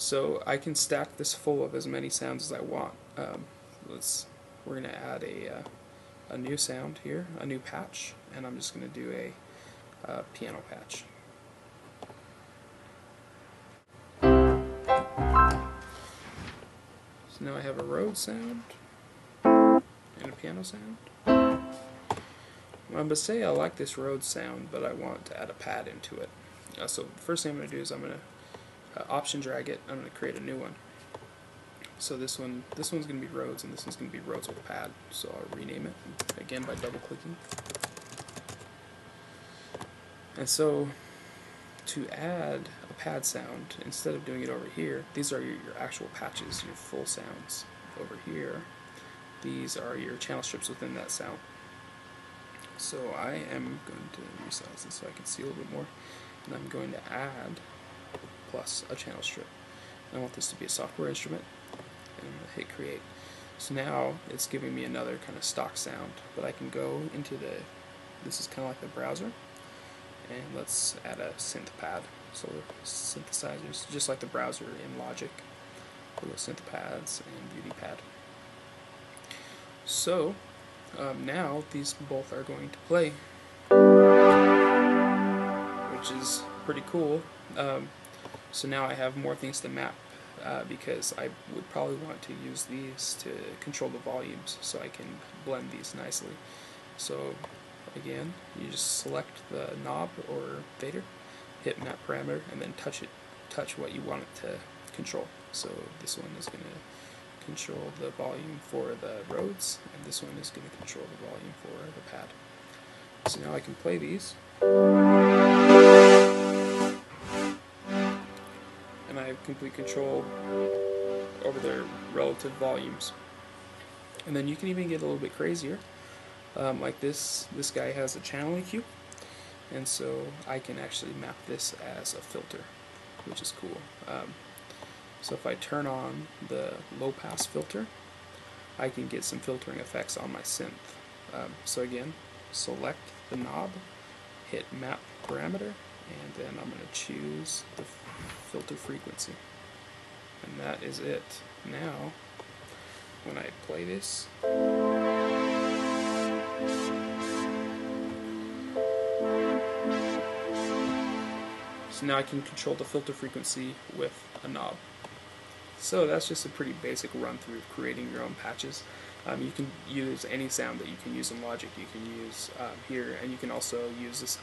So I can stack this full of as many sounds as I want. We're going to add a new sound here, a new patch, and I'm just going to do a piano patch. So now I have a Rhodes sound and a piano sound. I'm going to say I like this Rhodes sound, but I want to add a pad into it. So the first thing I'm going to do is I'm going to option drag it. I'm going to create a new one. So this one's going to be Rhodes, and this one's going to be Rhodes with a pad. So I'll rename it again by double clicking. And so to add a pad sound, instead of doing it over here, these are your actual patches, your full sounds. Over here, these are your channel strips within that sound. So I am going to resize this so I can see a little bit more, and I'm going to add plus a channel strip. I want this to be a software instrument, and I'm going to hit create. So now it's giving me another kind of stock sound, but I can go into this is kind of like the browser, and let's add a synth pad. So synthesizers, just like the browser in Logic, little synth pads and beauty pad. So now these both are going to play, which is pretty cool. So now I have more things to map, because I would probably want to use these to control the volumes, so I can blend these nicely. So again, you just select the knob or fader, hit map parameter, and then touch what you want it to control. So this one is going to control the volume for the Rhodes, and this one is going to control the volume for the pad. So now I can play these, and I have complete control over their relative volumes. And then you can even get a little bit crazier. Like this guy has a channel EQ, and so I can actually map this as a filter, which is cool. So if I turn on the low pass filter, I can get some filtering effects on my synth. So again, select the knob, hit map parameter, and then I'm going to choose the filter frequency. And that is it. Now, when I play this, so now I can control the filter frequency with a knob. So that's just a pretty basic run through of creating your own patches. You can use any sound that you can use in Logic. You can use here, and you can also use this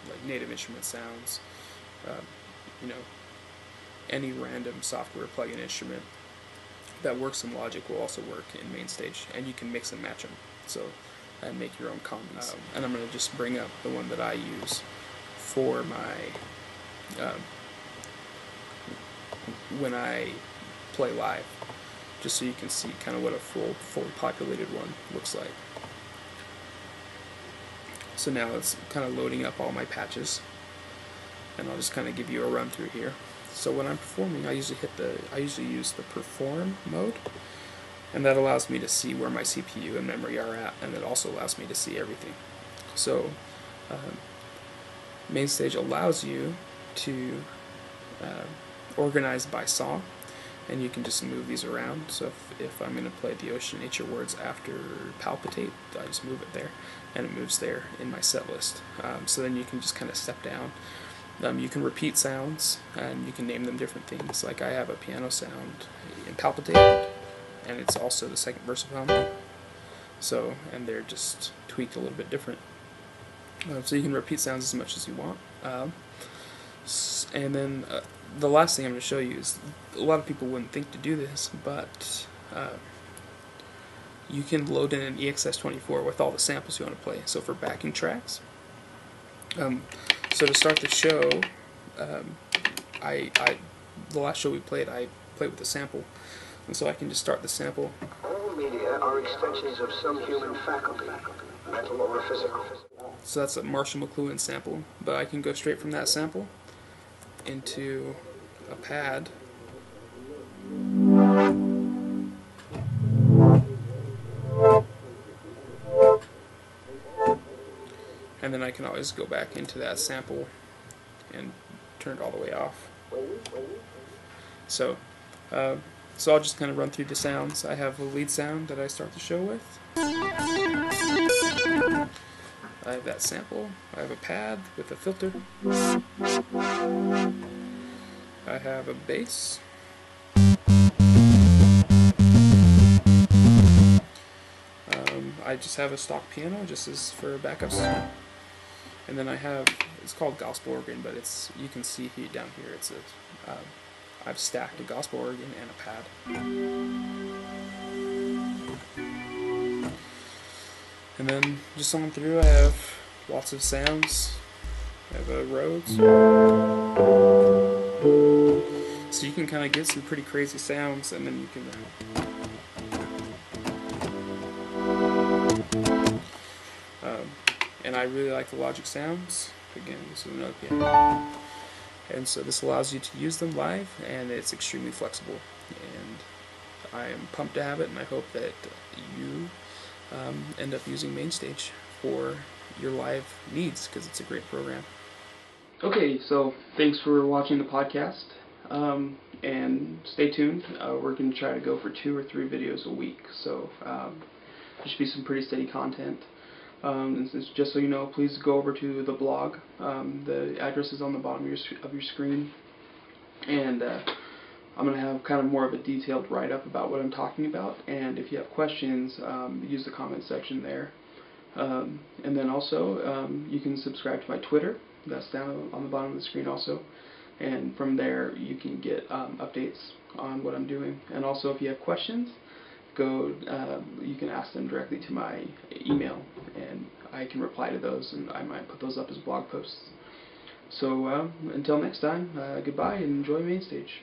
like native instrument sounds. You know, any random software plugin instrument that works in Logic will also work in Mainstage, and you can mix and match them. So and make your own combos. And I'm going to just bring up the one that I use for my when I play live, just so you can see kind of what a fully populated one looks like. So now it's kind of loading up all my patches, and I'll just kind of give you a run through here. So when I'm performing, I usually use the perform mode, and that allows me to see where my CPU and memory are at, and it also allows me to see everything. So Mainstage allows you to organize by song, and you can just move these around. So if I'm going to play the Ocean Nature Words after Palpitate, I just move it there, and it moves there in my set list. So then you can just kind of step down. You can repeat sounds, and you can name them different things. Like I have a piano sound in Palpitate, and it's also the second verse of Hum. So, and they're just tweaked a little bit different. So you can repeat sounds as much as you want. And then the last thing I'm going to show you is, a lot of people wouldn't think to do this, but you can load in an EXS24 with all the samples you want to play. So for backing tracks, so to start the show, the last show we played, I played with a sample, and so I can just start the sample. All media are extensions of some human faculty, mental or physical. So that's a Marshall McLuhan sample, but I can go straight from that sample into a pad. And then I can always go back into that sample and turn it all the way off. So, uh, so I'll just kind of run through the sounds. I have a lead sound that I start the show with. I have that sample. I have a pad with a filter. I have a bass. I just have a stock piano just as for backups. And then I have, it's called gospel organ, but it's, you can see down here, it's a, I've stacked a gospel organ and a pad. And then just on through I have lots of sounds. I have a Rhodes. So you can kind of get some pretty crazy sounds, and then you can and I really like the Logic sounds. Again, this is another piano. And so this allows you to use them live, and it's extremely flexible. And I am pumped to have it, and I hope that you end up using Mainstage for your live needs, because it's a great program. Okay, so thanks for watching the podcast, and stay tuned. We're going to try to go for 2 or 3 videos a week, so there should be some pretty steady content. And just so you know, please go over to the blog. The address is on the bottom of your screen, and I'm going to have kind of more of a detailed write-up about what I'm talking about, and if you have questions, use the comment section there. And then also, you can subscribe to my Twitter. That's down on the bottom of the screen also, and from there you can get updates on what I'm doing. And also, if you have questions, you can ask them directly to my email, and I can reply to those, and I might put those up as blog posts. So until next time, goodbye and enjoy Mainstage.